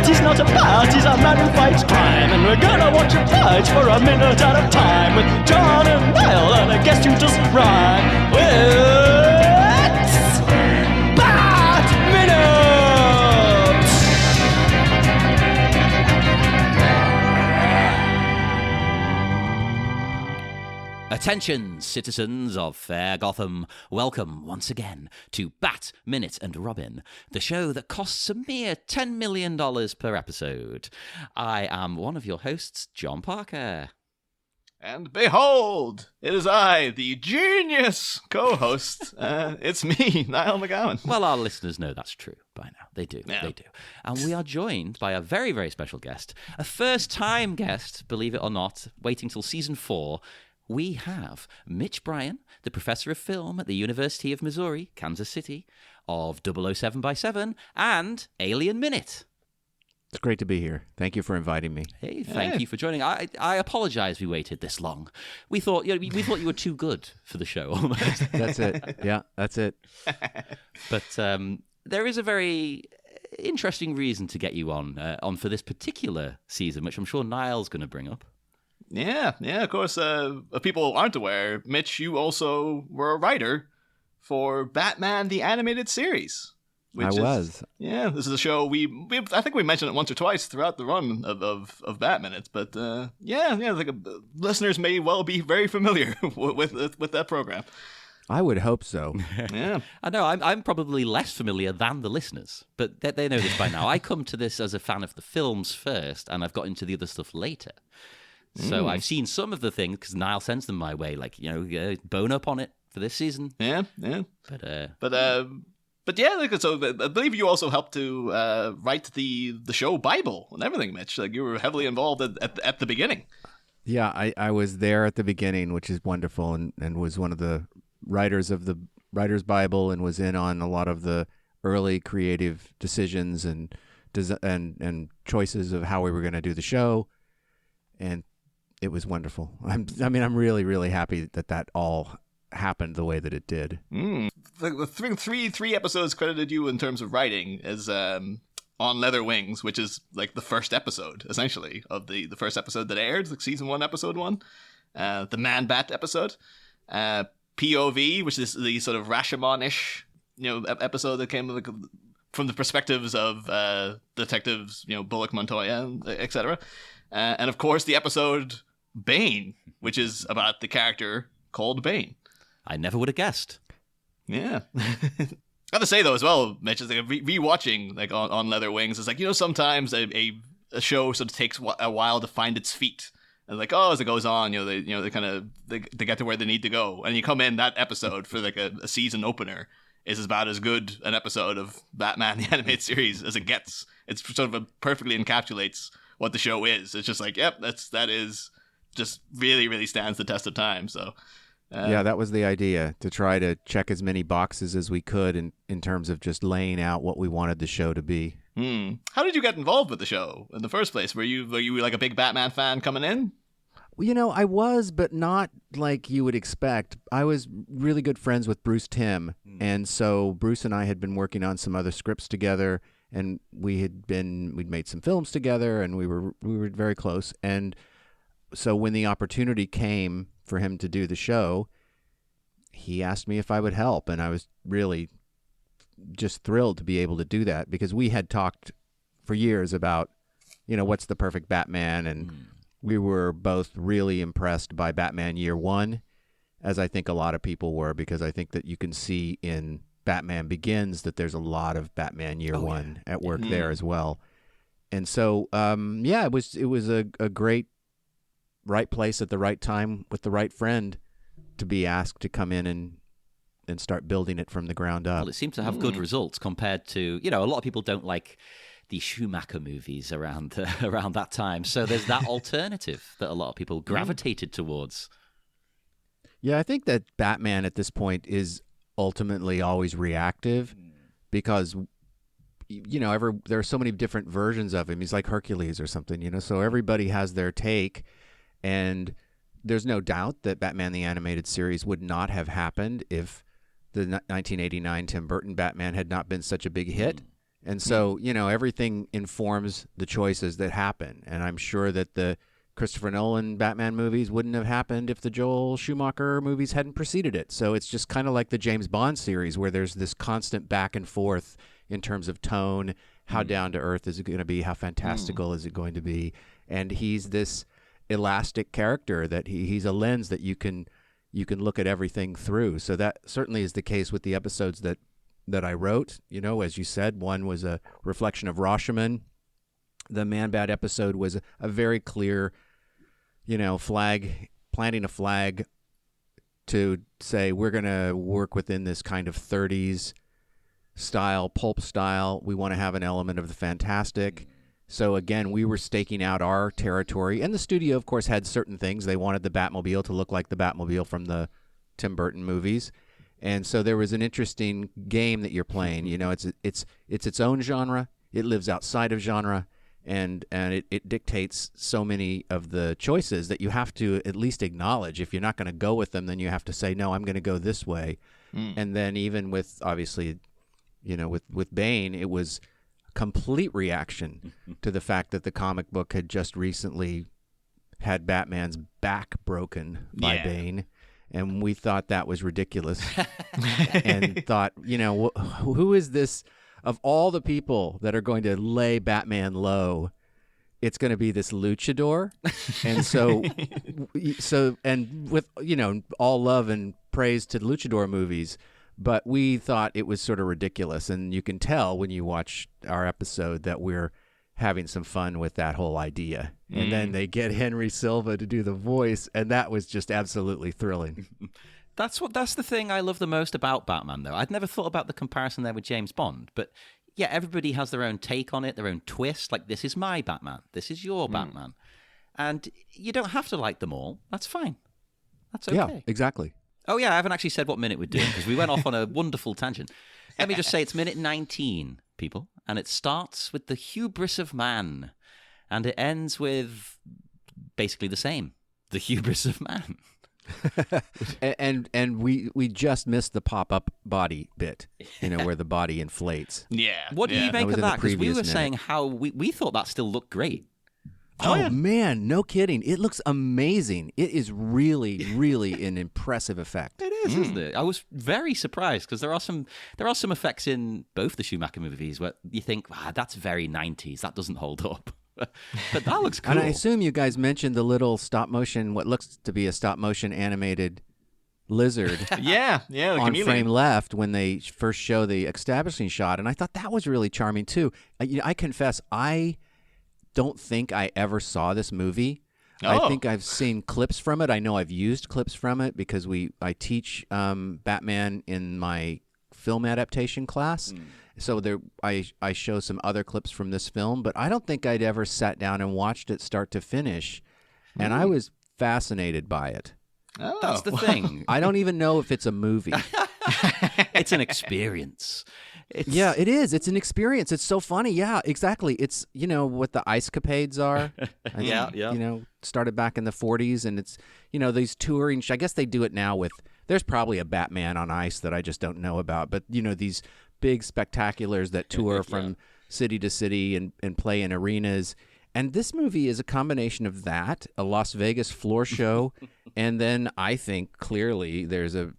He's not a bat, he's a man who fights crime. And we're gonna watch him fight for a minute at a time. With John and Niall and a guest who doesn't rhyme. It's Bat Minute! Attention, citizens of fair Gotham. Welcome once again to Bat, Minute and Robin, the show that costs a mere $10 million per episode. I am one of your hosts, John Parker. And behold, it is I, the genius co-host. It's me, Niall McGowan. Well, our listeners know that's true by now. They do. Yeah. They do. And we are joined by a very, very special guest, a first-time guest, believe it or not, waiting till season 4. We have Mitch Brian, the professor of film at the University of Missouri, Kansas City, of 007 by 7, and Alien Minute. It's great to be here. Thank you for inviting me. Hey, thank you for joining. I apologize we waited this long. We thought we thought you were too good for the show almost. That's it. Yeah, that's it. But there is a very interesting reason to get you on for this particular season, which I'm sure Niall's going to bring up. Yeah, of course. If people aren't aware, Mitch, you also were a writer for Batman the Animated Series. I was. Yeah, this is a show I think we mentioned it once or twice throughout the run of Bat Minutes, but listeners may well be very familiar with that program. I would hope so. Yeah, I know I'm probably less familiar than the listeners, but they know this by now. I come to this as a fan of the films first, and I've got into the other stuff later. So I've seen some of the things because Niall sends them my way, like bone up on it for this season. Yeah. But yeah, so I believe you also helped to write the show Bible and everything, Mitch. Like you were heavily involved at the beginning. Yeah, I was there at the beginning, which is wonderful, and was one of the writers of the Writer's Bible, and was in on a lot of the early creative decisions and choices of how we were going to do the show, and it was wonderful. I'm really, really happy that all happened the way that it did. The three episodes credited you in terms of writing as On Leather Wings, which is like the first episode, essentially, of the first episode that aired, like season 1, episode 1. The Man-Bat episode. POV, which is the sort of Rashomon-ish, episode that came from the perspectives of detectives, Bullock, Montoya, etc. And of course, the episode Bane, which is about the character called Bane. I never would have guessed. Yeah. I have to say, though, as well, Mitch, is like rewatching like on Leather Wings, it's like, sometimes a show sort of takes a while to find its feet. And like, as it goes on, they get to where they need to go. And you come in, that episode for like a season opener is about as good an episode of Batman the Animated Series as it gets. It's sort of perfectly encapsulates what the show is. It's just like, that is just really, really stands the test of time. So yeah, that was the idea, to try to check as many boxes as we could in terms of just laying out what we wanted the show to be. How did you get involved with the show in the first place? Were you like a big Batman fan coming in? Well, I was, but not like you would expect. I was really good friends with Bruce Timm, and so Bruce and I had been working on some other scripts together, and we'd made some films together, and we were very close. And so when the opportunity came for him to do the show, he asked me if I would help, and I was really just thrilled to be able to do that, because we had talked for years about, what's the perfect Batman, and we were both really impressed by Batman Year One, as I think a lot of people were, because I think that you can see in Batman Begins that there's a lot of Batman Year One at work there as well. And so, it was a great right place at the right time with the right friend to be asked to come in and start building it from the ground up. Well, it seemed to have good results compared to, a lot of people don't like the Schumacher movies around that time. So there's that alternative that a lot of people gravitated towards. Yeah, I think that Batman at this point is ultimately always reactive, because there are so many different versions of him. He's like Hercules or something, so everybody has their take. And there's no doubt that Batman the Animated Series would not have happened if the 1989 Tim Burton Batman had not been such a big hit. And so, everything informs the choices that happen. And I'm sure that the Christopher Nolan Batman movies wouldn't have happened if the Joel Schumacher movies hadn't preceded it. So it's just kind of like the James Bond series, where there's this constant back and forth in terms of tone. How down to earth is it going to be? How fantastical is it going to be? And he's this elastic character that he's a lens that you can look at everything through. So that certainly is the case with the episodes that I wrote. As you said, one was a reflection of Rashomon. The Man-Bat episode was a very clear, planting a flag to say we're going to work within this kind of 30s style, pulp style. We want to have an element of the fantastic. So again, we were staking out our territory. And the studio, of course, had certain things. They wanted the Batmobile to look like the Batmobile from the Tim Burton movies. And so there was an interesting game that you're playing. It's its own genre. It lives outside of genre. And it dictates so many of the choices that you have to at least acknowledge. If you're not going to go with them, then you have to say, no, I'm going to go this way. And then even with, obviously, with Bane, it was a complete reaction to the fact that the comic book had just recently had Batman's back broken by Bane. And we thought that was ridiculous. And thought, who is this? Of all the people that are going to lay Batman low, it's going to be this luchador. And and with, all love and praise to luchador movies, but we thought it was sort of ridiculous. And you can tell when you watch our episode that we're having some fun with that whole idea. And then they get Henry Silva to do the voice, and that was just absolutely thrilling. That's the thing I love the most about Batman, though. I'd never thought about the comparison there with James Bond, but yeah, everybody has their own take on it, their own twist. Like, this is my Batman, this is your Batman, and you don't have to like them all. That's fine. That's okay. Yeah, exactly. Oh yeah, I haven't actually said what minute we're doing because we went off on a wonderful tangent. Let me just say it's minute 19, people, and it starts with the hubris of man, and it ends with basically the same, the hubris of man. and we just missed the pop-up body bit, where the body inflates. Yeah. What do you make of that? Because we were minute. saying how we thought that still looked great. Man, no kidding. It looks amazing. It is really, really an impressive effect. It is, isn't it? I was very surprised because there are some effects in both the Schumacher movies where you think, that's very 90s. That doesn't hold up. But that looks cool. And I assume you guys mentioned the little what looks to be a stop-motion animated lizard yeah, the on chameleon. frame left when they first show the establishing shot. And I thought that was really charming, too. I confess, I don't think I ever saw this movie. I think I've seen clips from it. I know I've used clips from it because I teach Batman in my film adaptation class. So I show some other clips from this film, but I don't think I'd ever sat down and watched it start to finish. And I was fascinated by it. Oh. That's the thing. I don't even know if it's a movie. It's an experience. Yeah, it is. It's an experience. It's so funny. Yeah, exactly. It's, what the ice capades are. Yeah. Started back in the 40s, and it's, these touring. I guess they do it now with, there's probably a Batman on ice that I just don't know about. But, these big spectaculars that tour from city to city and play in arenas. And this movie is a combination of that, a Las Vegas floor show, and then I think clearly there's a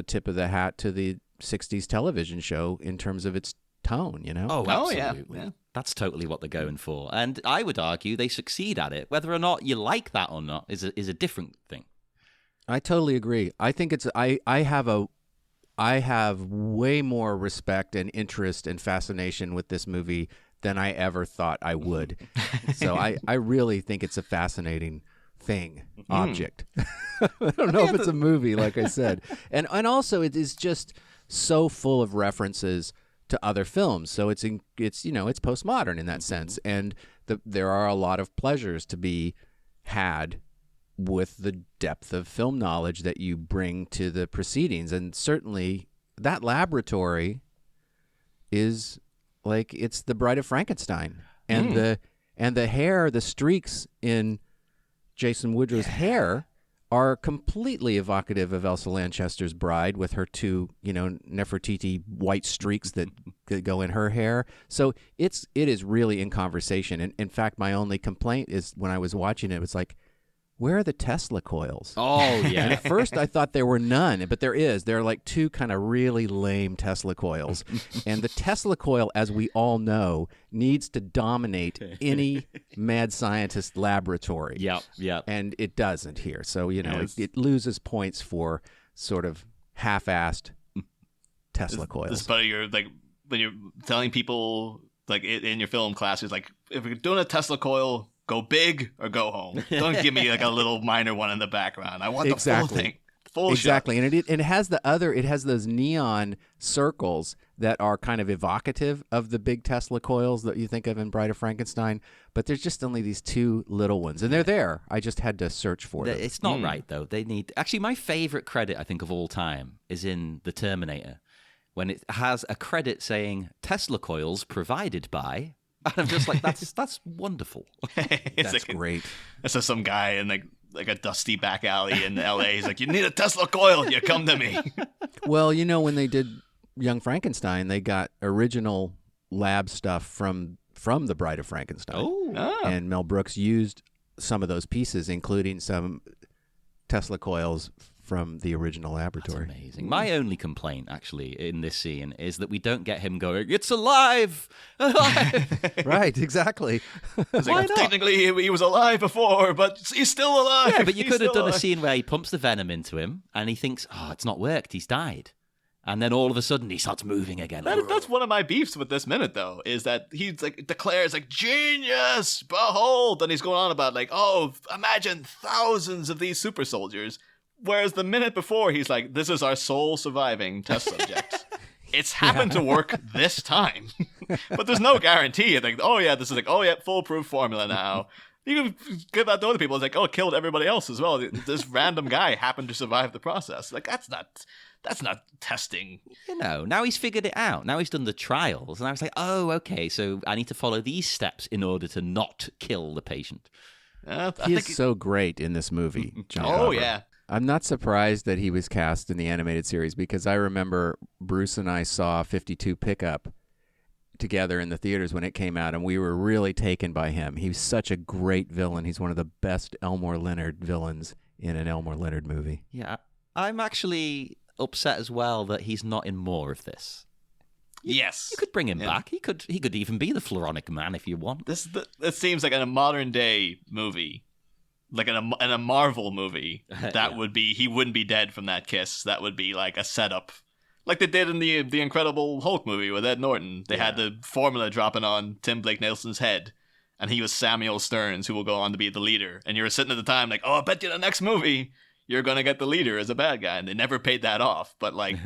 tip of the hat to the 60s television show in terms of its tone, Oh, absolutely. Yeah. That's totally what they're going for. And I would argue they succeed at it. Whether or not you like that or not is a different thing. I totally agree. I think it's I have way more respect and interest and fascination with this movie than I ever thought I would. So I really think it's a fascinating object. I don't know if it's a movie, like I said. And also it is just so full of references to other films. So it's postmodern in that sense. And there are a lot of pleasures to be had with the depth of film knowledge that you bring to the proceedings. And certainly that laboratory is like it's the Bride of Frankenstein, and the hair, the streaks in Jason Woodrow's hair are completely evocative of Elsa Lanchester's bride, with her two, Nefertiti white streaks that go in her hair. So it is really in conversation. And in fact, my only complaint is when I was watching it was like, where are the Tesla coils? Oh, yeah. And at first I thought there were none, but there is. There are like two kind of really lame Tesla coils. And the Tesla coil, as we all know, needs to dominate any mad scientist laboratory. Yep. And it doesn't here. So, Yes. it loses points for sort of half-assed Tesla coils. This is part of your, like, when you're telling people, like, in your film classes, like, if you're doing a Tesla coil, go big or go home. Don't give me like a little minor one in the background. I want the full thing. Full exactly. shot. And it has it has those neon circles that are kind of evocative of the big Tesla coils that you think of in Bride of Frankenstein, but there's just only these two little ones, and they're there. I just had to search for them. It's not right, though. They need... Actually, my favorite credit, I think, of all time is in The Terminator, when it has a credit saying, Tesla coils provided by... And I'm just like, that's wonderful. That's great. It's just some guy in like a dusty back alley in LA. He's like, you need a Tesla coil, you come to me. Well, when they did Young Frankenstein, they got original lab stuff from the Bride of Frankenstein. Oh. And Mel Brooks used some of those pieces, including some Tesla coils from the original laboratory. That's amazing. My only complaint, actually, in this scene is that we don't get him going, it's alive! Alive! Right, exactly. It's Why like, not? technically, he was alive before, but he's still alive. Yeah, but you He's could have still done a alive. scene where he pumps the venom into him and he thinks, oh, it's not worked, he's died. And then all of a sudden he starts moving again. That's one of my beefs with this minute, though, is that he's like declares like genius, behold, and he's going on about like, oh, imagine thousands of these super soldiers, whereas the minute before he's like, this is our sole surviving test subject. It's happened to work this time, but there's no guarantee. Like, oh yeah, this is like, oh yeah, foolproof formula now. You can give that to other people. It's like, oh, it killed everybody else as well. This random guy happened to survive the process. Like, that's not testing. Now he's figured it out. Now he's done the trials. And I was like, oh, okay, so I need to follow these steps in order to not kill the patient. He is so great in this movie, John Oh, Copper. yeah. I'm not surprised that he was cast in the animated series, because I remember Bruce and I saw 52 Pickup together in the theaters when it came out, and we were really taken by him. He's such a great villain. He's one of the best Elmore Leonard villains in an Elmore Leonard movie. Yeah, I'm actually upset as well that he's not in more of this. Yes. You could bring him back. He could even be the Floronic Man if you want. This seems like in a modern day movie, like in a Marvel movie, that would be, he wouldn't be dead from that kiss. That would be like a setup, like they did in the Incredible Hulk movie with Ed Norton. They had the formula dropping on Tim Blake Nelson's head, and he was Samuel Stearns, who will go on to be the leader. And you were sitting at the time like, oh, I bet you the next movie you're gonna get the leader as a bad guy, and they never paid that off. But like,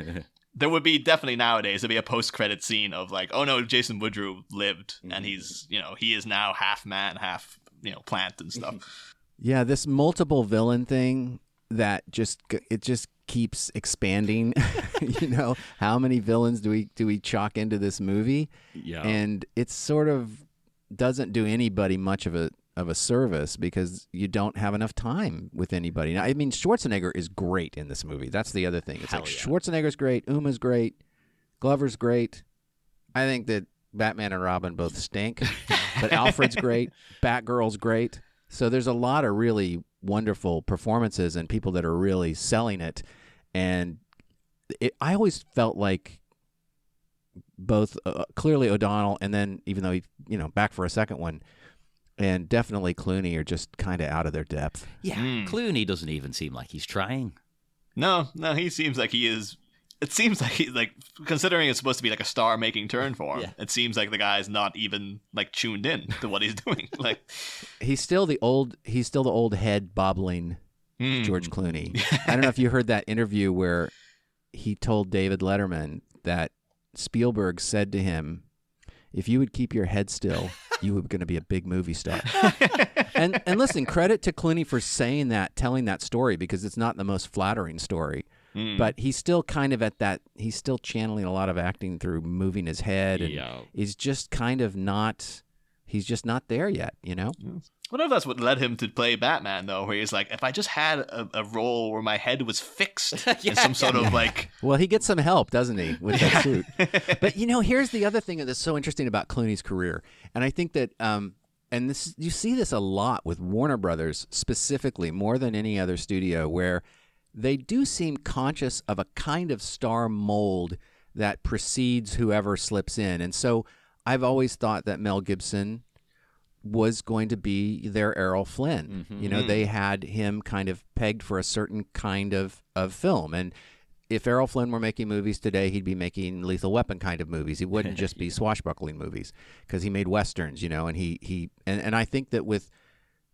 there would be definitely nowadays there'd be a post-credit scene of like, oh no, Jason Woodrow lived, and he's, he is now half man, half plant and stuff. Yeah, this multiple villain thing that just keeps expanding. How many villains do we chalk into this movie? Yeah, and it sort of doesn't do anybody much of a service, because you don't have enough time with anybody. Now, I mean, Schwarzenegger is great in this movie. That's the other thing. It's like Schwarzenegger's great, Uma's great, Glover's great. I think that Batman and Robin both stink, but Alfred's great, Batgirl's great. So there's a lot of really wonderful performances and people that are really selling it. And I always felt like both clearly O'Donnell, and then even though he, back for a second one, and definitely Clooney are just kind of out of their depth. Yeah, Clooney doesn't even seem like he's trying. No, he seems like he is. It seems like he, like, considering it's supposed to be like a star-making turn for him, it seems like the guy's not even like tuned in to what he's doing. Like, he's still the old head bobbling George Clooney. I don't know if you heard that interview where he told David Letterman that Spielberg said to him, if you would keep your head still, you were going to be a big movie star. and listen, credit to Clooney for saying that, telling that story, because it's not the most flattering story. but he's still kind of he's still channeling a lot of acting through moving his head, and he's just kind of not, he's just not there yet, you know? Yes. I wonder if that's what led him to play Batman, though, where he's like, if I just had a role where my head was fixed in some sort of like... Well, he gets some help, doesn't he, with that suit? But, you know, here's the other thing that's so interesting about Clooney's career. And I think that, and this, you see this a lot with Warner Brothers specifically, more than any other studio, where they do seem conscious of a kind of star mold that precedes whoever slips in. And so I've always thought that Mel Gibson was going to be their Errol Flynn. Mm-hmm. You know, they had him kind of pegged for a certain kind of film. And if Errol Flynn were making movies today, he'd be making Lethal Weapon kind of movies. He wouldn't just be swashbuckling movies, because he made Westerns, you know, and I think that with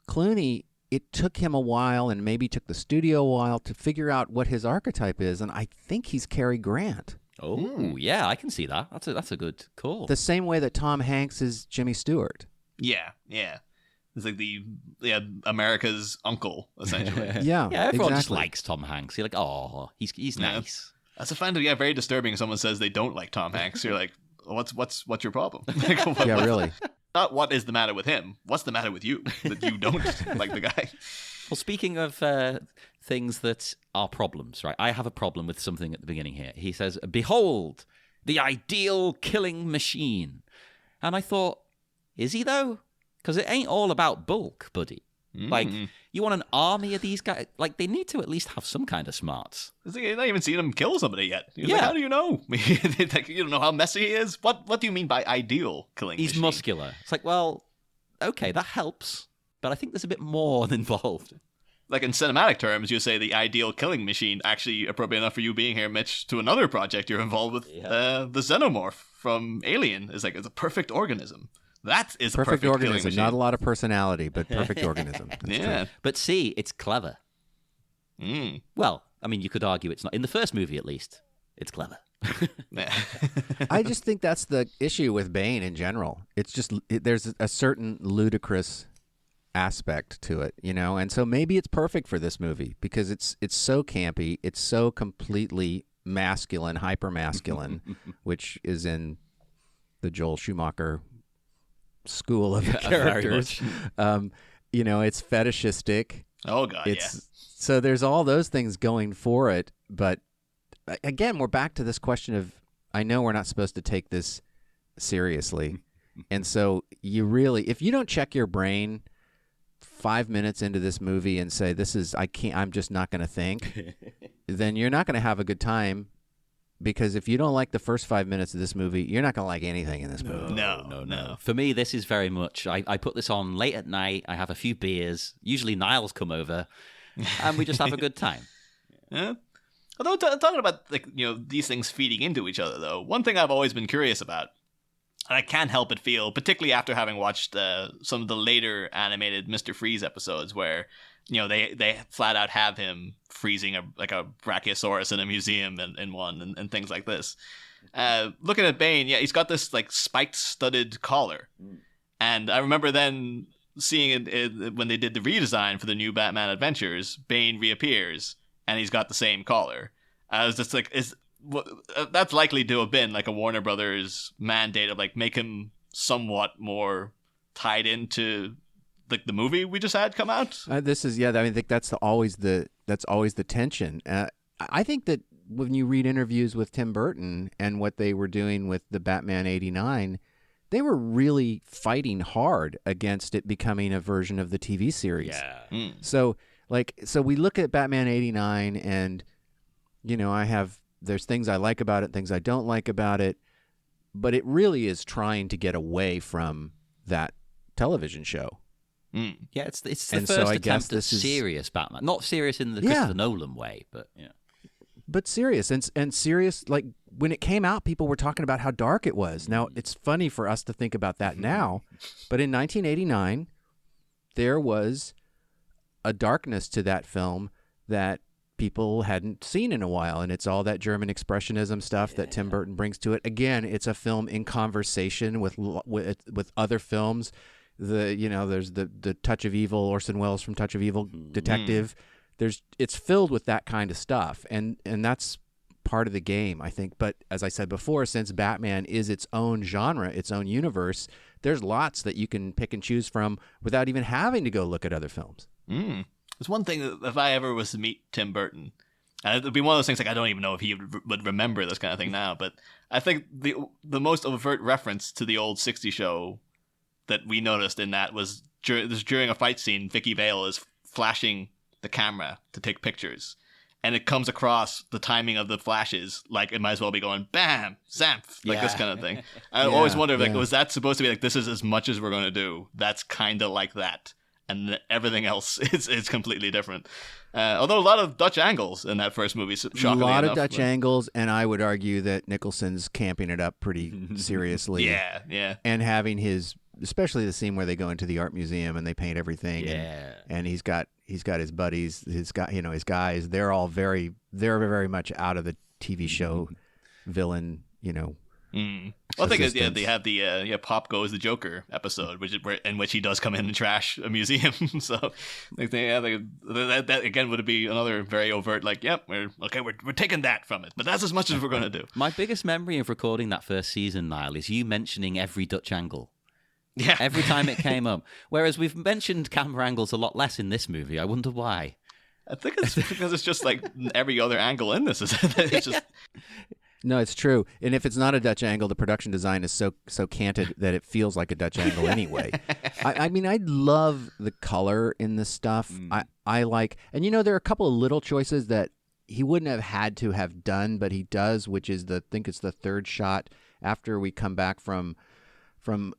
Clooney, it took him a while, and maybe took the studio a while, to figure out what his archetype is. And I think he's Cary Grant. Oh, yeah, I can see that. That's a good call. The same way that Tom Hanks is Jimmy Stewart. Yeah. It's like America's uncle, essentially. Yeah, everyone just exactly. likes Tom Hanks. You're like, oh, he's nice. That's a find very disturbing if someone says they don't like Tom Hanks. You're like, what's your problem? Like, Yeah, really. Not what is the matter with him. What's the matter with you that you don't like the guy? Well, speaking of things that are problems, right? I have a problem with something at the beginning here. He says, "Behold, the ideal killing machine," and I thought, is he though? Because it ain't all about bulk, buddy. Like, you want an army of these guys? Like, they need to at least have some kind of smarts. You've not even seen him kill somebody yet. Like, how do you know? Like, you don't know how messy he is? What do you mean by ideal killing He's machine? muscular. It's like, well, okay, that helps, but I think there's a bit more involved. Like, in cinematic terms, you say the ideal killing machine, actually appropriate enough for you being here, Mitch, to another project you're involved with. The Xenomorph from Alien is like, it's a perfect organism. That is a perfect organism. killing Not a machine. lot of personality, but perfect organism. That's Yeah. true. But see, it's clever. Well, I mean, you could argue it's not. In the first movie, at least, it's clever. Yeah. I just think that's the issue with Bane in general. It's just there's a certain ludicrous aspect to it, you know, and so maybe it's perfect for this movie because it's so campy, it's so completely masculine, hyper masculine, which is in the Joel Schumacher school of characters. You know, it's fetishistic. Oh, God, So there's all those things going for it, but again, we're back to this question of, I know we're not supposed to take this seriously, and so you really, if you don't check your brain 5 minutes into this movie and say, I'm just not going to think, then you're not going to have a good time. Because if you don't like the first 5 minutes of this movie, you're not going to like anything in this movie. No. For me, this is very much, I put this on late at night, I have a few beers, usually Niles come over, and we just have a good time. Yeah. Although, talking about, like, you know, these things feeding into each other, though, one thing I've always been curious about, and I can't help but feel, particularly after having watched some of the later animated Mr. Freeze episodes where, you know, they flat out have him freezing a brachiosaurus in a museum in one and things like this. Looking at Bane, he's got this like spiked studded collar. And I remember then seeing it when they did the redesign for the new Batman Adventures, Bane reappears and he's got the same collar. I was just like, that's likely to have been like a Warner Brothers mandate of like make him somewhat more tied into like the movie we just had come out. I think that's always the tension. I think that when you read interviews with Tim Burton and what they were doing with the Batman '89, they were really fighting hard against it becoming a version of the TV series. Yeah. So we look at Batman '89, and you know, there's things I like about it, things I don't like about it, but it really is trying to get away from that television show. Yeah, it's the And first so I guess attempt at this is- serious Batman. Not serious in the Christopher Nolan way, but yeah. But serious and serious. Like when it came out, people were talking about how dark it was. Now it's funny for us to think about that now, but in 1989, there was a darkness to that film that people hadn't seen in a while, and it's all that German expressionism stuff that Tim Burton brings to it. Again, it's a film in conversation with other films. There's the Touch of Evil, Orson Welles from Touch of Evil, detective. it's filled with that kind of stuff, and that's part of the game, I think. But as I said before, since Batman is its own genre, its own universe, there's lots that you can pick and choose from without even having to go look at other films. There's one thing that if I ever was to meet Tim Burton, and it'd be one of those things like I don't even know if he would remember this kind of thing now, but I think the most overt reference to the old 60s show that we noticed in that was during a fight scene, Vicky Vale is flashing the camera to take pictures. And it comes across the timing of the flashes like it might as well be going bam, zamph, like this kind of thing. I always wonder, like, was that supposed to be like, this is as much as we're going to do? That's kind of like that. And everything else is completely different. Although a lot of Dutch angles in that first movie, shockingly a lot enough, of Dutch angles, and I would argue that Nicholson's camping it up pretty seriously. Yeah. And having especially the scene where they go into the art museum and they paint everything. And he's got his buddies, his guys. They're all very much out of the TV show villain, Well, I think they have the Pop Goes the Joker episode, in which he does come in and trash a museum. So that again would be another very overt, like, yep, we're taking that from it, but that's as much as we're going to do. My biggest memory of recording that first season, Niall, is you mentioning every Dutch angle. Yeah. Every time it came up. Whereas we've mentioned camera angles a lot less in this movie. I wonder why. I think it's because it's just like every other angle in this. It's just... No, it's true. And if it's not a Dutch angle, the production design is so canted that it feels like a Dutch angle anyway. I mean, I love the color in this stuff. I like, and there are a couple of little choices that he wouldn't have had to have done, but he does, which is I think it's the third shot after we come back from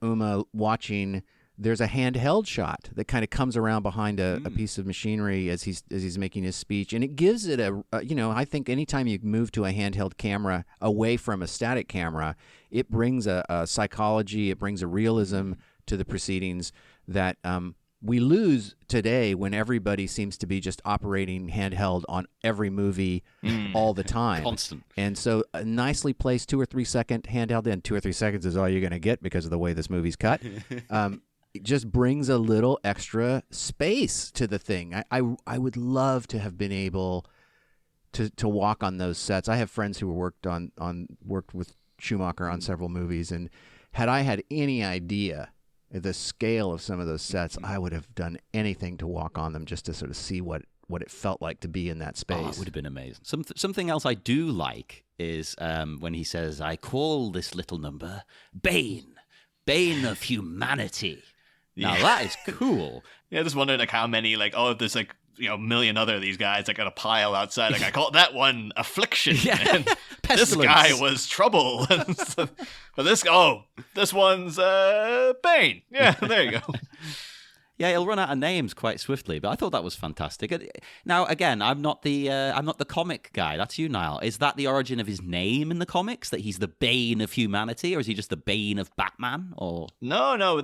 Uma watching. There's a handheld shot that kind of comes around behind a piece of machinery as he's making his speech, and it gives it I think anytime you move to a handheld camera away from a static camera, it brings a psychology, it brings a realism to the proceedings that we lose today when everybody seems to be just operating handheld on every movie all the time. Constant. And so a nicely placed 2 or 3 second handheld, and 2 or 3 seconds is all you're going to get because of the way this movie's cut. It just brings a little extra space to the thing. I would love to have been able to walk on those sets. I have friends who worked with Schumacher on several movies, and had I had any idea the scale of some of those sets, I would have done anything to walk on them just to sort of see what it felt like to be in that space. Oh, it would have been amazing. Something else I do like is when he says, "I call this little number Bane of humanity." Now that is cool. Yeah, just wondering like how many there's like a million other of these guys like got a pile outside. Like I call that one affliction. And this guy was trouble. But this one's Bane. Yeah, there you go. Yeah, he'll run out of names quite swiftly, but I thought that was fantastic. Now, again, I'm not the comic guy. That's you, Niall. Is that the origin of his name in the comics? That he's the Bane of humanity, or is he just the Bane of Batman? Or no,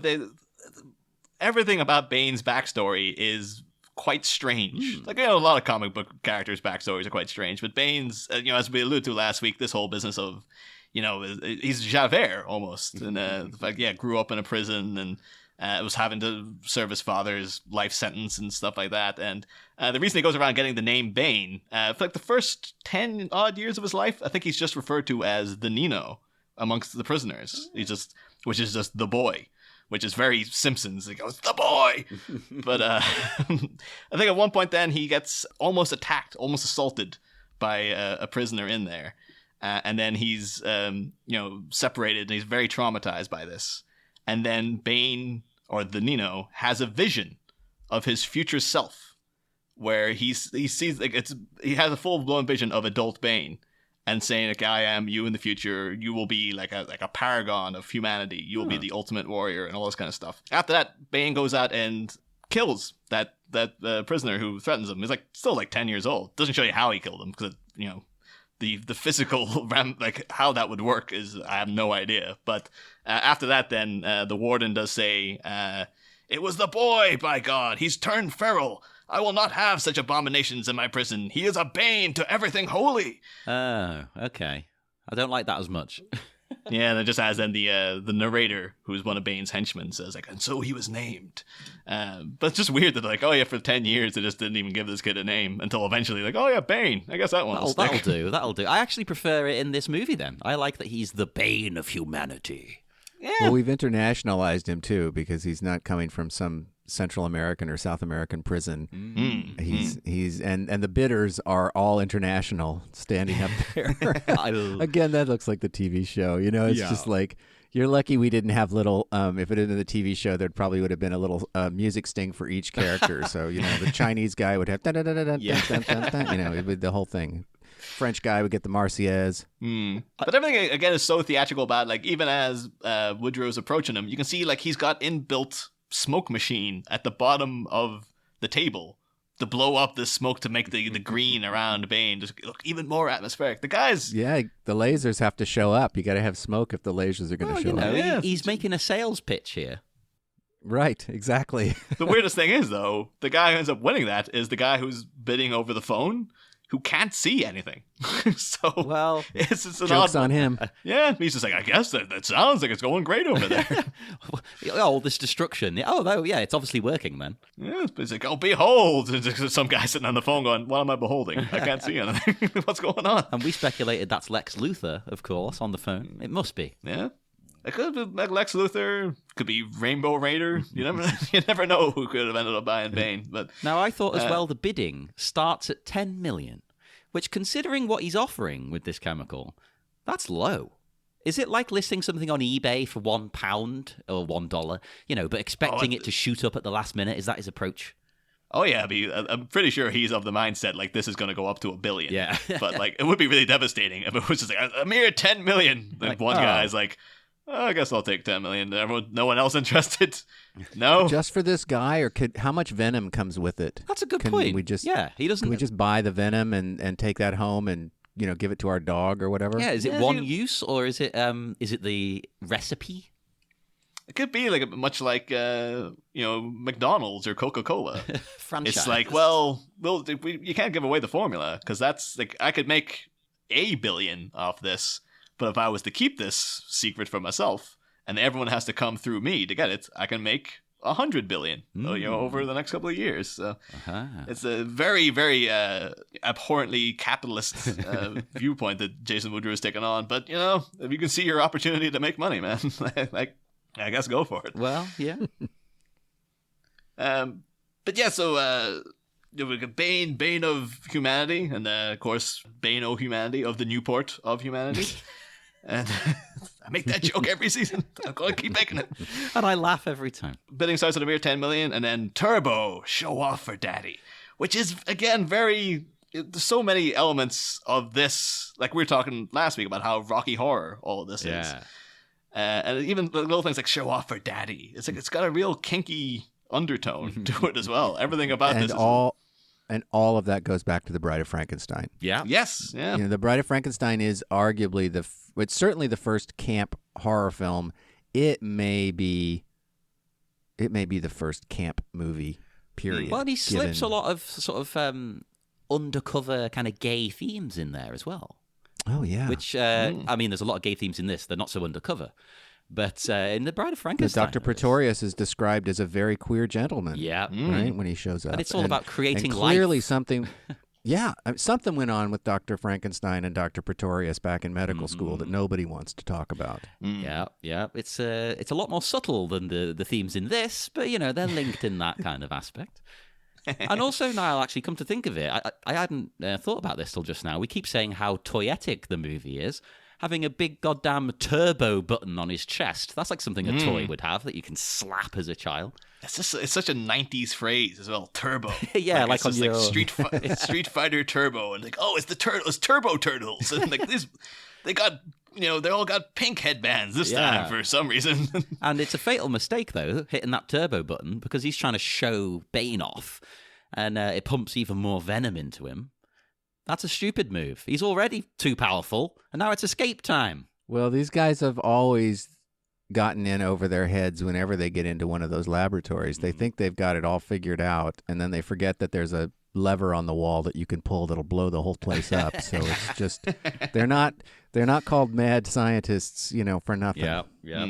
everything about Bane's backstory is quite strange. Like, a lot of comic book characters' backstories are quite strange, but Bane's, as we alluded to last week, this whole business of, he's Javert almost, and the fact, grew up in a prison and was having to serve his father's life sentence and stuff like that. And the reason he goes around getting the name Bane, for like the first 10 odd years of his life, I think he's just referred to as the Nino amongst the prisoners. Which is just the boy. Which is very Simpsons. He goes, the boy! But I think at one point then he gets almost attacked, almost assaulted by a prisoner in there. And then he's, separated, and he's very traumatized by this. And then Bane, or the Nino, has a vision of his future self, where he sees, like, he has a full-blown vision of adult Bane. And saying, like, I am you in the future. You will be like a paragon of humanity. You will be the ultimate warrior and all this kind of stuff. After that, Bane goes out and kills that prisoner who threatens him. He's still 10 years old. Doesn't show you how he killed him because the physical like how that would work is I have no idea. But after that, then the warden does say, "It was the boy. By God, he's turned feral. I will not have such abominations in my prison. He is a bane to everything holy." Oh, okay. I don't like that as much. Yeah, and it just has then the narrator, who's one of Bane's henchmen, says like, and so he was named. But it's just weird that like, oh yeah, for 10 years they just didn't even give this kid a name until eventually like, oh yeah, Bane. I guess that one. That'll do. I actually prefer it in this movie. Then I like that he's the Bane of humanity. Yeah. Well, we've internationalized him too because he's not coming from some Central American or South American prison. He's and the bidders are all international, standing up there. Again, that looks like the TV show. You know, it's just like you're lucky we didn't have little. If it had been the TV show, there probably would have been a little music sting for each character. So you know, the Chinese guy would have you know, it would the whole thing. French guy would get the Marseillaise. But everything, again, is so theatrical about, like, even as Woodrow's approaching him, you can see, like, he's got inbuilt smoke machine at the bottom of the table to blow up this smoke to make the green around Bane just look even more atmospheric. The guy's... Yeah, the lasers have to show up. You got to have smoke if the lasers are going to show up. Yeah. He's making a sales pitch here. Right, exactly. The weirdest thing is, though, the guy who ends up winning that is the guy who's bidding over the phone, who can't see anything. So, well, it's an joke's odd on him. Yeah, he's just like, I guess that sounds like it's going great over there. Oh, this destruction. Oh, yeah, it's obviously working, man. Yeah, but he's like, oh, behold. And there's some guy sitting on the phone going, what am I beholding? I can't see anything. What's going on? And we speculated that's Lex Luthor, of course, on the phone. It must be. Yeah. It could be like Lex Luthor, could be Rainbow Raider. You never know who could have ended up buying Bane. But now I thought as well the bidding starts at 10 million, which, considering what he's offering with this chemical, that's low. Is it like listing something on eBay for £1 or $1, you know, but expecting it to shoot up at the last minute? Is that his approach? Oh yeah, I'm pretty sure he's of the mindset like this is going to go up to $1 billion. Yeah. But like it would be really devastating if it was just like a mere 10 million. Like one guy's like, oh, I guess I'll take 10 million. No one else interested? No. Just for this guy, or how much venom comes with it? That's a good point. He doesn't. Can we just buy the venom and take that home and give it to our dog or whatever? Yeah, is it one use or is it the recipe? It could be like much like McDonald's or Coca-Cola. Franchise. It's like, well, you can't give away the formula because that's like I could make $1 billion off this. But if I was to keep this secret for myself, and everyone has to come through me to get it, I can make $100 billion, over the next couple of years. So it's a very, very abhorrently capitalist viewpoint that Jason Woodrow is taking on. But if you can see your opportunity to make money, man, like I guess go for it. Well, yeah. But yeah, so. We got Bane of humanity, and of course, Bane o' humanity of the Newport of humanity. And I make that joke every season. I'm going to keep making it. And I laugh every time. Bidding starts at a mere 10 million, and then Turbo, show off for daddy. Which is, again, there's so many elements of this. Like we were talking last week about how Rocky Horror all of this is. And even little things like show off for daddy. It's like it's got a real kinky undertone to it as well. Everything about this and all of that goes back to The Bride of Frankenstein. Yeah. Yes. Yeah. The Bride of Frankenstein is arguably it's certainly the first camp horror film. It may be the first camp movie. Period. Well, he slips a lot of sort of undercover kind of gay themes in there as well. Oh yeah. Which I mean, there's a lot of gay themes in this. They're not so undercover. But in The Bride of Frankenstein... Dr. Pretorius is described as a very queer gentleman. Yeah. Right, when he shows up. And it's all about creating and clearly life. something... Yeah, something went on with Dr. Frankenstein and Dr. Pretorius back in medical school that nobody wants to talk about. Yeah. It's a lot more subtle than the themes in this, but, they're linked in that kind of aspect. And also, Niall, actually, come to think of it, I hadn't thought about this till just now. We keep saying how toyetic the movie is. Having a big goddamn turbo button on his chest. That's like something a toy would have that you can slap as a child. It's such a 90s phrase as well, turbo. Yeah, like on your... Street Fighter Turbo. And like, oh, it's Turbo Turtles. And like this, they got, they all got pink headbands this time for some reason. And it's a fatal mistake, though, hitting that turbo button, because he's trying to show Bane off. And it pumps even more venom into him. That's a stupid move. He's already too powerful, and now it's escape time. Well, these guys have always gotten in over their heads whenever they get into one of those laboratories. They think they've got it all figured out, and then they forget that there's a lever on the wall that you can pull that'll blow the whole place up. So it's just they're not called mad scientists, for nothing. Yeah.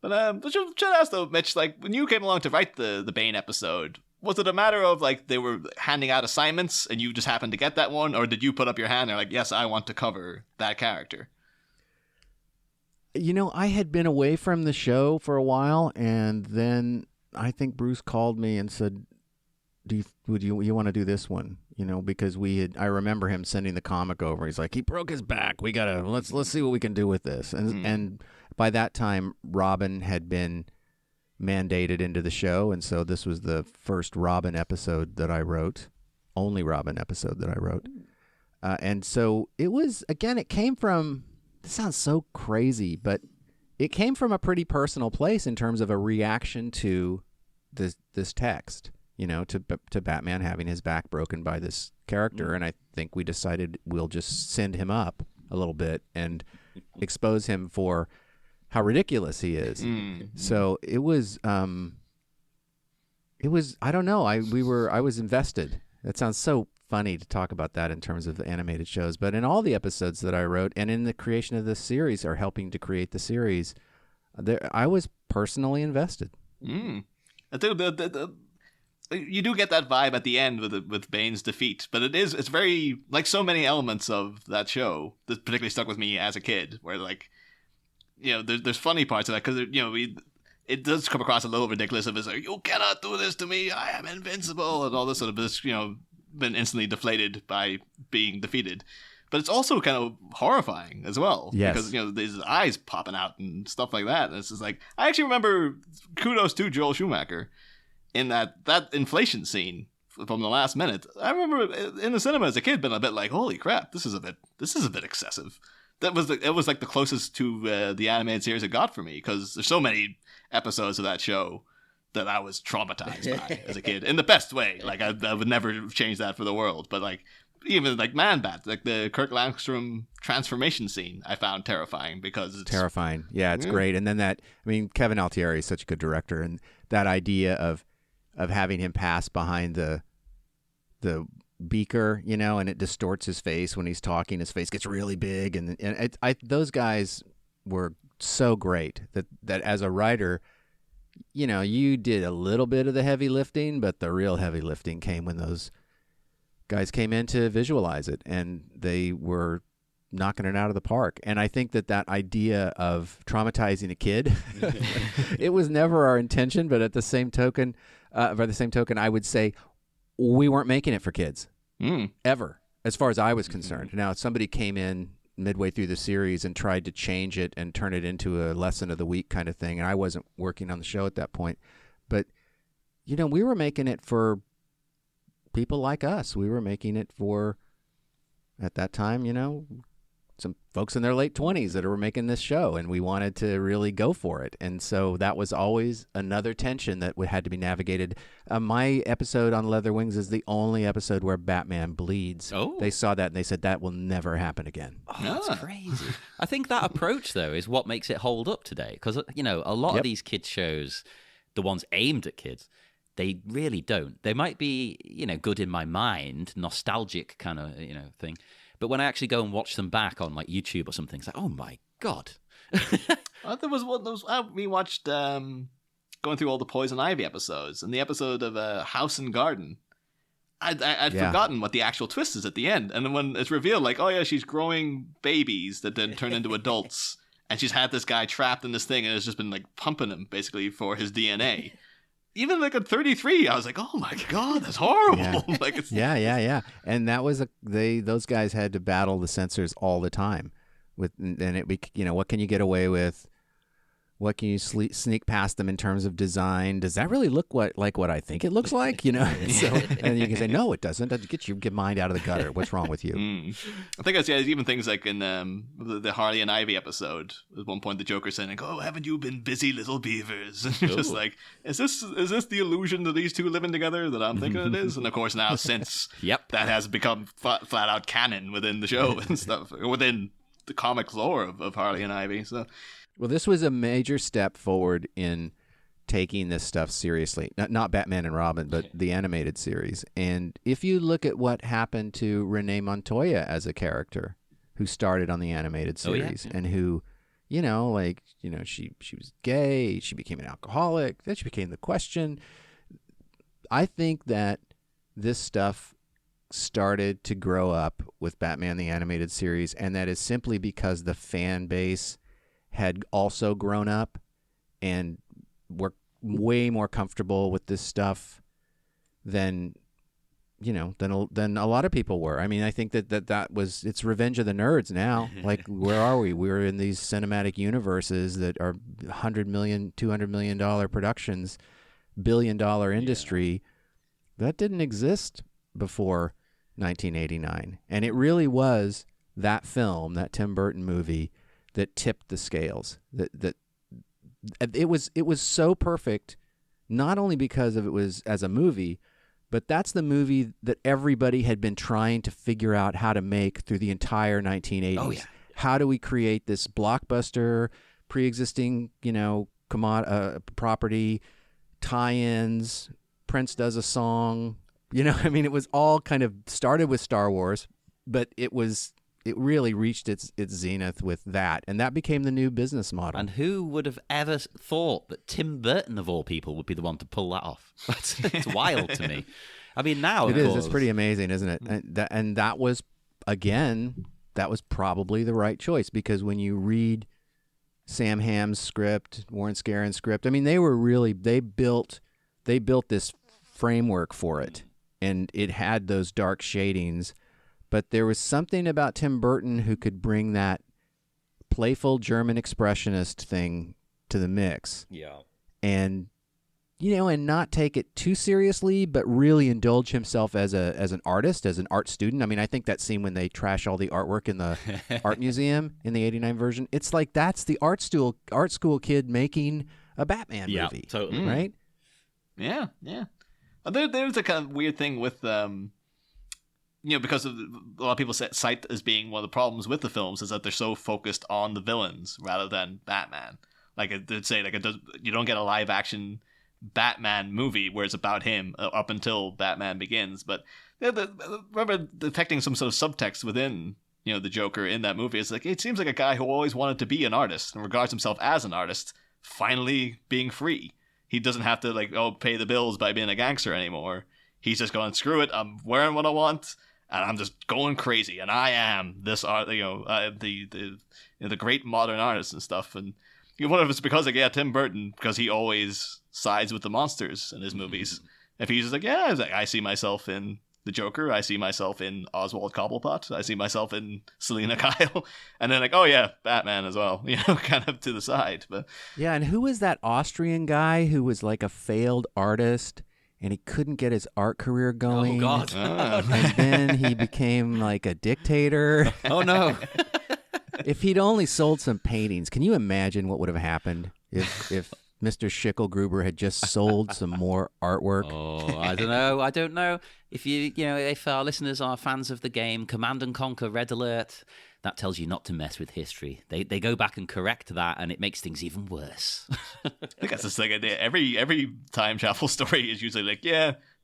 But should ask though, Mitch, like when you came along to write the Bane episode, was it a matter of like they were handing out assignments and you just happened to get that one, or did you put up your hand and like, yes, I want to cover that character? I had been away from the show for a while, and then I think Bruce called me and said, "Would you want to do this one?" Because I remember him sending the comic over. He's like, he broke his back. We gotta let's see what we can do with this. And by that time, Robin had been mandated into the show, and so this was the first Robin episode that I wrote, only Robin episode that I wrote. And so it was, again, it came from. This sounds so crazy, but it came from a pretty personal place in terms of a reaction to this text, to Batman having his back broken by this character. And I think we decided we'll just send him up a little bit and expose him for how ridiculous he is. So it was, I don't know. I was invested. That sounds so funny to talk about that in terms of the animated shows, but in all the episodes that I wrote and in the creation of this series, or helping to create the series, I was personally invested. I think you do get that vibe at the end with Bane's defeat, but it's very like so many elements of that show that particularly stuck with me as a kid, where like there's funny parts of that because it does come across a little ridiculous. If it's like, you cannot do this to me, I am invincible, and all this sort of this been instantly deflated by being defeated, but it's also kind of horrifying as well. Yes. Because these eyes popping out and stuff like that. And it's just like, I actually remember, kudos to Joel Schumacher in that inflation scene from the last minute. I remember in the cinema as a kid being a bit like, holy crap, this is a bit excessive. It was like the closest to the animated series it got for me, because there's so many episodes of that show that I was traumatized by as a kid, in the best way. Like I would never change that for the world. But like even like Man-Bat, like the Kirk Langstrom transformation scene, I found terrifying because it's terrifying. Yeah, it's great. And then Kevin Altieri is such a good director, and that idea of having him pass behind the beaker, and it distorts his face when he's talking. His face gets really big, and those guys were so great that as a writer, you did a little bit of the heavy lifting, but the real heavy lifting came when those guys came in to visualize it, and they were knocking it out of the park. And I think that idea of traumatizing a kid, it was never our intention, but at the same token, I would say we weren't making it for kids ever, as far as I was concerned. Now, if somebody came in midway through the series and tried to change it and turn it into a lesson of the week kind of thing, and I wasn't working on the show at that point, but we were making it for people like us. We were making it for, at that time, some folks in their late 20s that were making this show, and we wanted to really go for it. And so that was always another tension that had to be navigated. My episode on Leather Wings is the only episode where Batman bleeds. Oh. They saw that and they said that will never happen again. Oh, that's crazy. I think that approach, though, is what makes it hold up today. Because, a lot of these kids shows, the ones aimed at kids, they really don't. They might be, good in my mind, nostalgic kind of, thing. But when I actually go and watch them back on like YouTube or something, it's like, oh my God. There was one. We watched going through all the Poison Ivy episodes, and the episode of House and Garden. I'd forgotten what the actual twist is at the end, and then when it's revealed, like, oh yeah, she's growing babies that then turn into adults, and she's had this guy trapped in this thing, and has just been like pumping him basically for his DNA. Even like at 33, I was like, "Oh my God, that's horrible!" Yeah. Like, it's... yeah. And that was those guys had to battle the censors all the time. What can you get away with? What can you sneak past them in terms of design? Does that really look like what I think it looks like? So, and you can say, no, it doesn't. Get your mind out of the gutter. What's wrong with you? I think it's even things like in the Harley and Ivy episode. At one point, the Joker's saying, like, "Oh, haven't you been busy, little beavers?" And you're just like, is this the illusion of these two living together that I'm thinking it is? And of course, now since that has become flat out canon within the show and stuff, within the comic lore of Harley and Ivy. So. Well, this was a major step forward in taking this stuff seriously. Not Batman and Robin, but the animated series. And if you look at what happened to Renee Montoya as a character who started on the animated series and who, she was gay, she became an alcoholic, then she became the Question. I think that this stuff started to grow up with Batman the Animated Series, and that is simply because the fan base had also grown up and were way more comfortable with this stuff than a lot of people were. I mean, I think that was, it's Revenge of the Nerds now. Like, where are we? We're in these cinematic universes that are $100 million, $200 million productions, $1 billion industry. That didn't exist before 1989. And it really was that film, that Tim Burton movie, that tipped the scales. That it was so perfect, not only because of it was as a movie, but that's the movie that everybody had been trying to figure out how to make through the entire 1980s. Oh, yeah. How do we create this blockbuster, pre-existing, property, tie-ins, Prince does a song, it was all kind of started with Star Wars, but it really reached its zenith with that, and that became the new business model. And who would have ever thought that Tim Burton, of all people, would be the one to pull that off? It's wild to me. I mean, now it is. It's pretty amazing, isn't it? And that was, again, that was probably the right choice, because when you read Sam Hamm's script, Warren Scarron's script, I mean, they built this framework for it, and it had those dark shadings, but there was something about Tim Burton who could bring that playful German expressionist thing to the mix. Yeah. And and not take it too seriously, but really indulge himself as an artist, as an art student. I mean, I think that scene when they trash all the artwork in the art museum in the 89 version, it's like that's the art school kid making a Batman movie. Totally. Right? Yeah. There's a kind of weird thing with, because a lot of people cite as being one of the problems with the films is that they're so focused on the villains rather than Batman. Like, they'd say, you don't get a live action Batman movie where it's about him up until Batman Begins. But remember detecting some sort of subtext within, the Joker in that movie. It's like, it seems like a guy who always wanted to be an artist and regards himself as an artist, finally being free. He doesn't have to pay the bills by being a gangster anymore. He's just going, screw it, I'm wearing what I want, and I'm just going crazy, and I am this art, the great modern artist and stuff. And you wonder if it's because Tim Burton, because he always sides with the monsters in his movies. If he's just I see myself in the Joker, I see myself in Oswald Cobblepot, I see myself in Selena Kyle, and then Batman as well, kind of to the side. But yeah, and who was that Austrian guy who was like a failed artist and he couldn't get his art career going? Oh God! And then he became like a dictator. Oh no! If he'd only sold some paintings, can you imagine what would have happened if Mr. Schicklgruber had just sold some more artwork? Oh, I don't know. If if our listeners are fans of the game Command & Conquer Red Alert, that tells you not to mess with history. They go back and correct that, and it makes things even worse. I think that's the thing. Every time travel story is usually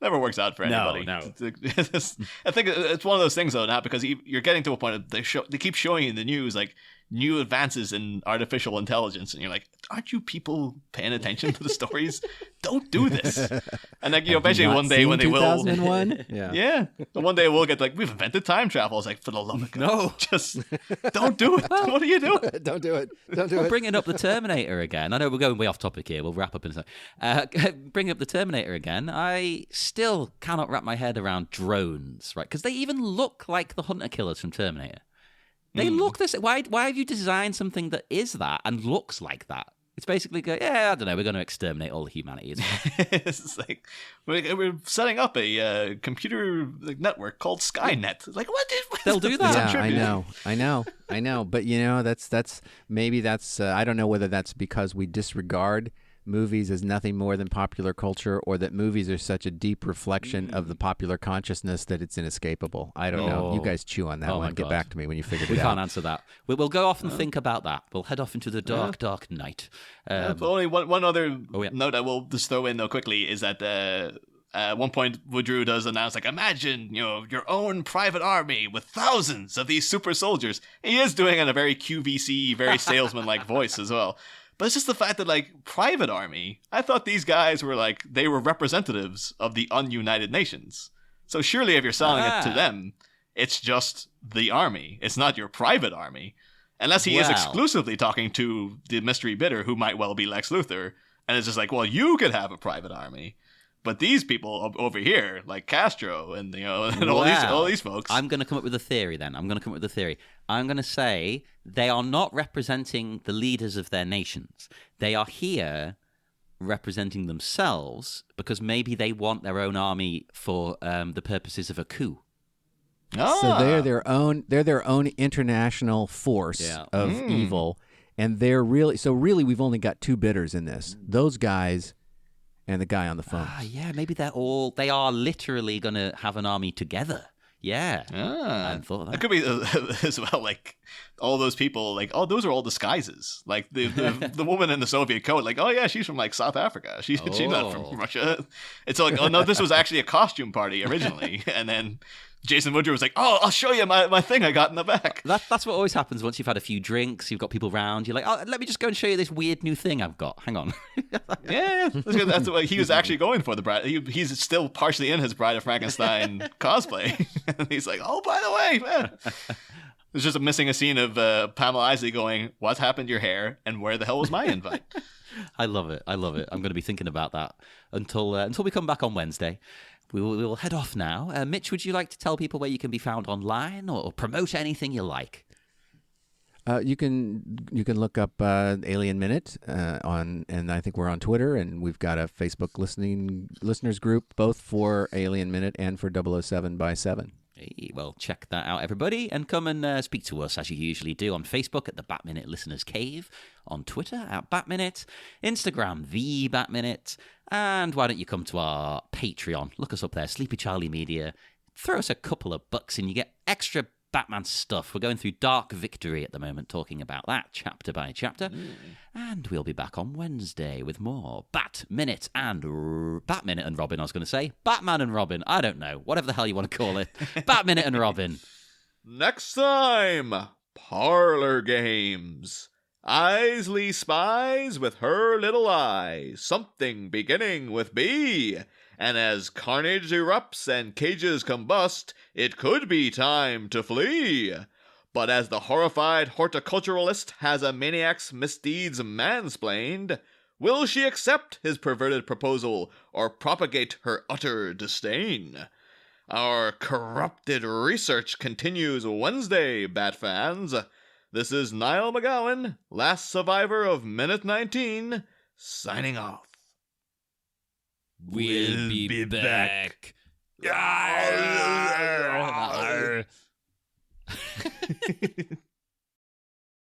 never works out for anybody. No. I think it's one of those things though now, because you're getting to a point of they keep showing you in the news new advances in artificial intelligence, and you're like, aren't you people paying attention to the stories? Don't do this. And eventually one day when they will, 2001? yeah, one day we'll get we've invented time travel. It's for the love of God, no, just don't do it. What are you doing? Don't do it. Don't do it. Bringing up the Terminator again. I know we're going way off topic here. We'll wrap up in a second. Bringing up the Terminator again. I still cannot wrap my head around drones, right? Because they even look like the hunter killers from Terminator. They look this. Why have you designed something that is that and looks like that? It's basically, I don't know, we're going to exterminate all humanity. Isn't it? It's like we're setting up a computer network called Skynet. Like, what? They'll do that. Yeah, I know. But that's maybe that's I don't know whether that's because we disregard movies as nothing more than popular culture, or that movies are such a deep reflection of the popular consciousness that it's inescapable. I don't know. You guys chew on that Oh, one. my Get God. back to me when you figure We it can't out. answer that. We'll go off and think about that. We'll head off into the dark, dark night. But only one other yeah. note I will just throw in though quickly is that at one point Woodrow does announce like, imagine your own private army with thousands of these super soldiers. He is doing it in a very QVC, very salesman-like voice as well. But it's just the fact that like private army, I thought these guys were like they were representatives of the ununited nations. So surely if you're selling it to them, it's just the army. It's not your private army. Unless he is exclusively talking to the mystery bidder who might well be Lex Luthor. And it's just like, well, you could have a private army. But these people over here, like Castro and and all these folks. I'm going to come up with a theory then. I'm going to say they are not representing the leaders of their nations. They are here representing themselves because maybe they want their own army for the purposes of a coup. So they're their own international force of evil, and they're really we've only got two bidders in this. Those guys and the guy on the phone. Yeah, maybe they are literally going to have an army together. Yeah. I hadn't thought of that. That could be as well, like, all those people, like, oh, those are all disguises. Like, the woman in the Soviet code, like, oh, yeah, she's from, like, South Africa. She's not from Russia. It's like, oh, no, this was actually a costume party originally. And then Jason Woodrow was like, oh, I'll show you my thing I got in the back. That's what always happens once you've had a few drinks, you've got people around, you're like, oh, let me just go and show you this weird new thing I've got. Hang on. Yeah. That's what he was actually going for. The bride. He's still partially in his Bride of Frankenstein cosplay. And he's like, oh, by the way, man. There's just missing a scene of Pamela Isley going, what's happened to your hair? And where the hell was my invite? I love it. I'm going to be thinking about that until we come back on Wednesday. We will head off now. Mitch, would you like to tell people where you can be found online or promote anything you like? You can look up Alien Minute and I think we're on Twitter, and we've got a Facebook listeners group both for Alien Minute and for 007 by 7. Hey, well, check that out, everybody, and come and speak to us as you usually do on Facebook at the Bat Minute Listeners Cave, on Twitter at Bat Minute, Instagram the Bat Minute, and why don't you come to our Patreon? Look us up there, Sleepy Charlie Media. Throw us a couple of bucks and you get extra Batman stuff. We're going through Dark Victory at the moment, talking about that chapter by chapter. And we'll be back on Wednesday with more Bat Minute and Robin, I was going to say. Batman and Robin, I don't know. Whatever the hell you want to call it. Bat Minute and Robin. Next time, parlor games. Isley spies with her little eyes something beginning with B. And as carnage erupts and cages combust, it could be time to flee. But as the horrified horticulturalist has a maniac's misdeeds mansplained, will she accept his perverted proposal or propagate her utter disdain? Our corrupted research continues Wednesday, Bat fans. This is Niall McGowan, last survivor of Minute 19, signing off. We'll be back.